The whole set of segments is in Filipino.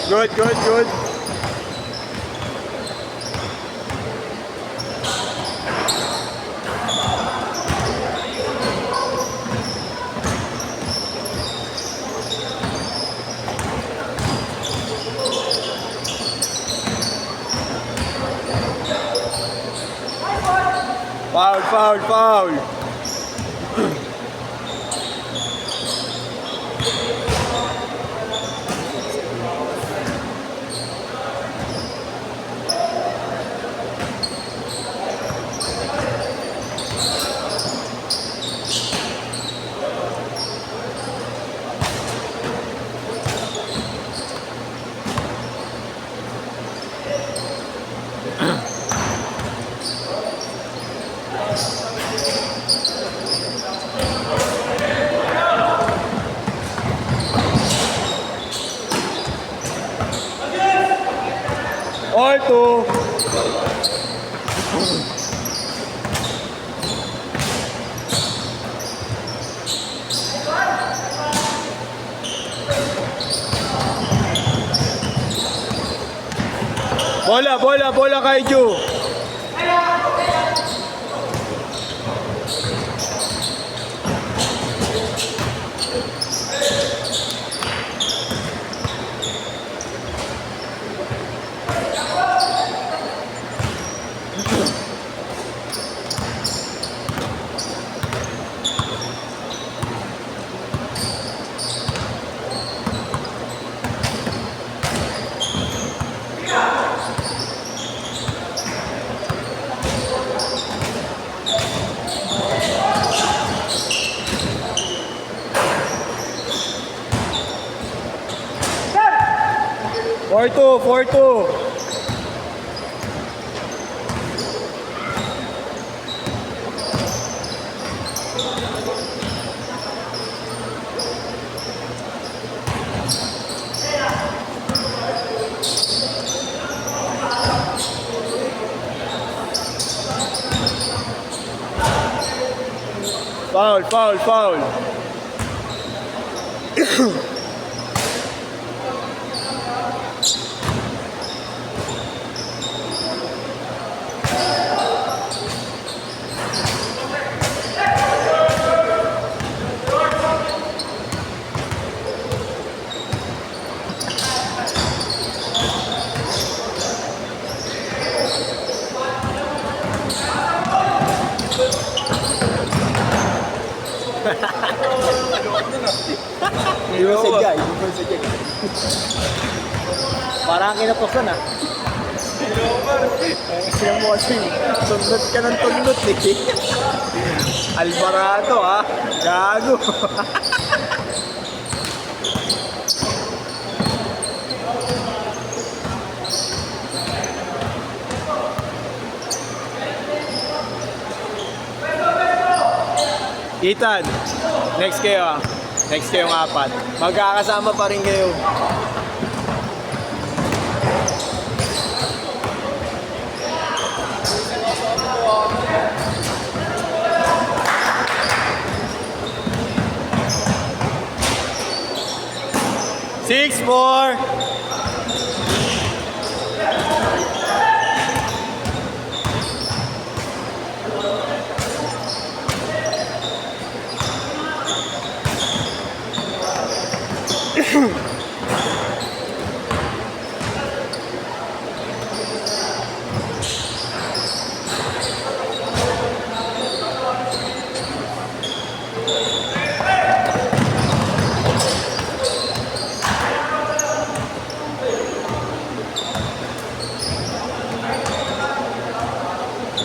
Good, good, good. Foul, foul, foul. All two. Bola, bola, bola Kaiju. Four two, 4-2. Foul, foul, foul. Hindi mo sadya, hindi mo sadya. Parang kinapoksan ah. Siya mo kasi, tundot ka ng tundot eh. Alvarado ah, gago. Ethan, next kayo ah. Next kayong apat. Magkakasama pa rin kayo. Six, four.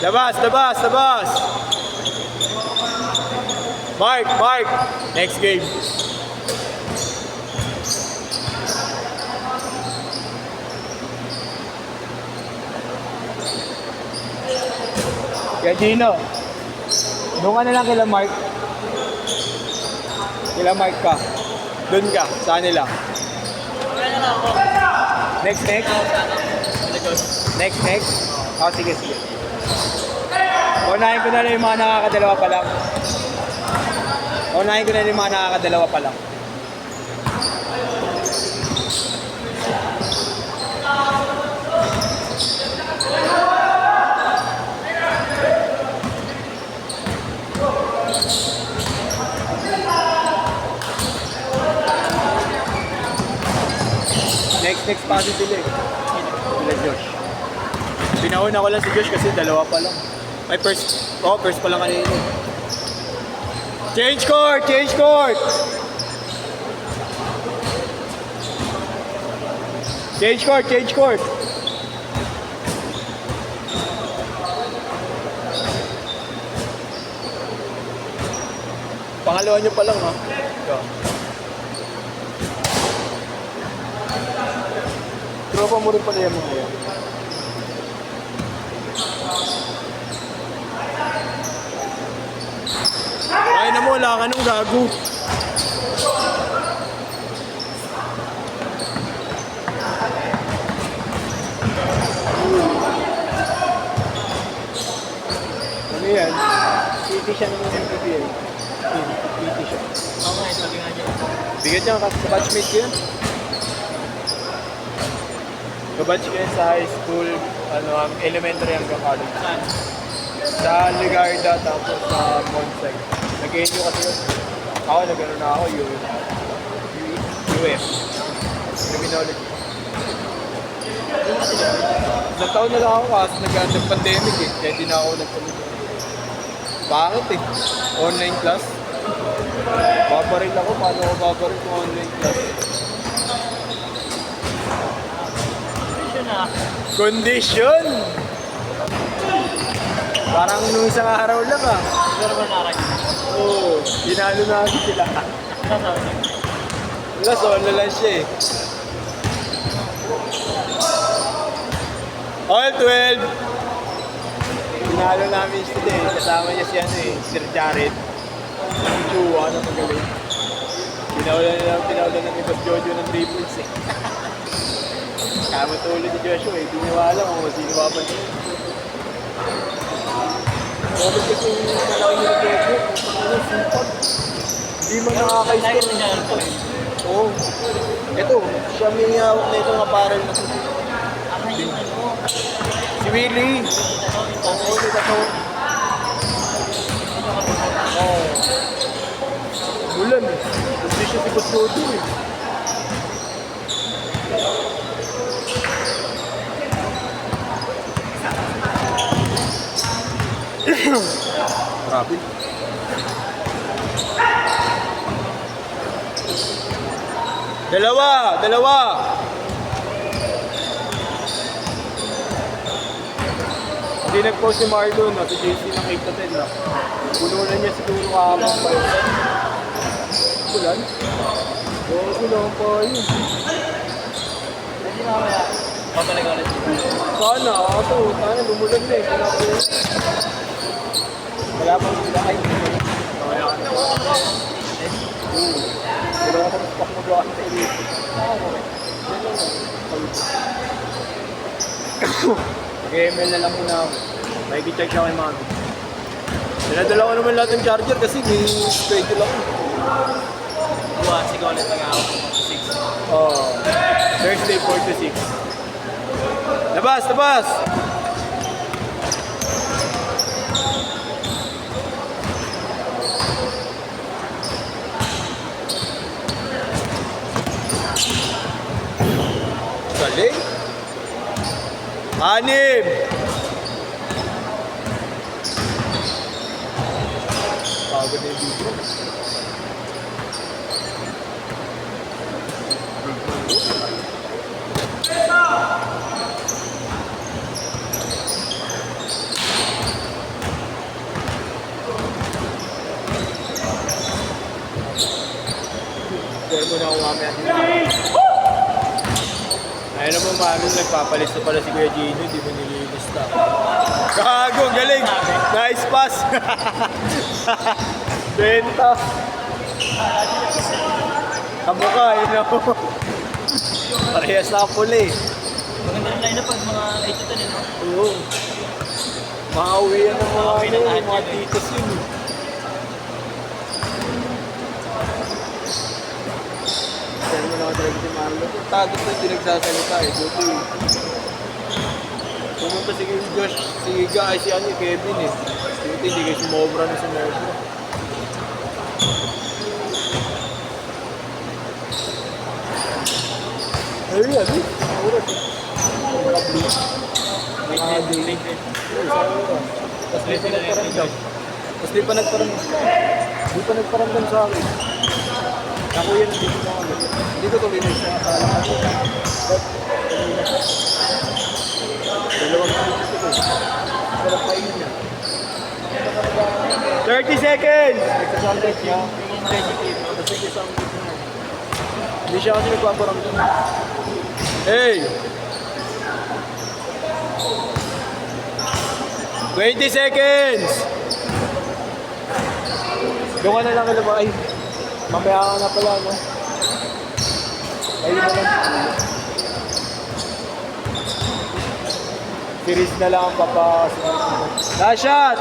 Labas, labas, labas. Mark, Mark. Next game. Kaya Gino, doon ka na lang kila Mark. Kila Mark ka. Doon ka, sa kanila. Next, next. Next, next. Oh, sige, sige. Unahin ko na lang yung mga nakakadalawa pa lang. Unahin ko na lang yung mga nakakadalawa pa lang. Next pa si sila eh. Sila Josh. Pinauna ko lang si Josh kasi dalawa pa lang. Ay, first pa lang kanina. Change court! Change court! Change court! Change court! Pangalawa nyo pa lang ha. Ikaw. Tropa mo rin pala yung mga yan. Ay na mo, wala ka nung gago. Ano yan? City siya naman yung PBA. City siya. Okay, sabi nga dyan. Bigat niya, kabatchmate ko yan. Kabatch ko yan sa high school, elementary hanggang college. Saan? Sa Ligarda, tapos sa Monseg. Nag-NU kasi yun. Ako, nag-ano na ako, UF. Criminology. Isang taon na lang ako kasi nag-pandemic eh. Kaya di na ako nagtuloy. Bakit eh? Online class. Babaril ako. Paano ako babaril kung online class? Condition! Parang nung isang araw lang ah. Pero ba naran? Oo, dinalo na agad sila. Wala, solo lang siya eh. All 12! Dinalo namin sila eh. Kasama niya si ano eh, Sir Jared. Si Chua na magaling. Pinaulan ng ibang Jojo ng triples eh. Kama tuloy ni Joshua eh. Di niya alam kung sino papansin. Bakit kasi yung malaki ni Jojo? Ano, sipag. Di mo nakaka-score. Oo. Ito, siya may hawak na itong apparel na ito. Si Willie. Oo, may kato. Oo. Bulan eh. Hindi siya si Coach Jojo eh. Grabe. Dalawa! Hindi nag-post si Marlon, no? Si JC ng 8 to 10 na. Pununan niya siguro kahamang pa yun. Bulan? Oo, bulan pa yun. Hindi na kaya. Papalaga ulit. Sana lumulan na eh. Wala pang sila ay. Wala ka na. Wala ka na pak magawa sa iyo. Mag-email na lang muna ako. May i-check siya kay mami. Pinadala ko naman lahat ng charger kasi may schedule ako. Sige ulit mag-aawak ko 6. Oo. Thursday 4 to 6. Labas! Galing! 6! Pagod na yung video. Pero muna ako mamaya dito. Ayun na po, maraming nagpapalis na pala si Kuya Gino, di ba nililista? Gago, galing! Nice pass! Benta! Kamukha, yun na po. Parehas na pula eh. Maganda rin line up pag mga 8 to 10, no? Oo. Makauwi yan ng mga, Makauwi ng lahat mga yun eh. titos yun eh. Kaya mo na talaga si Marlo. Tagot na hindi nagsasalita eh. Buti eh. Pumunta si Josh, si Guy, si ano, Kevin eh. Buti hindi kayo sumobra na sumobra. Ay, ano? Oras eh. Naka-blue. Naka-blue. Late din. Tapos di pa nagparamdam. Tapos di pa nagparamdam sa akin. Ako yan, hindi ko na kami. Hindi ko tuloy na siya akala ko. Dalawang minuto ko. Sarap kainin niya. 30 seconds! Nagsasamlet niya. Kasi nagsasamlet niya. Hindi siya kasi nagpaparamdam. Hey! 20 seconds! Doon ka na lang kailan ba? Ay, mamaya ka na pala, no? Ayun na lang. Series na lang ang papasok. Last shot!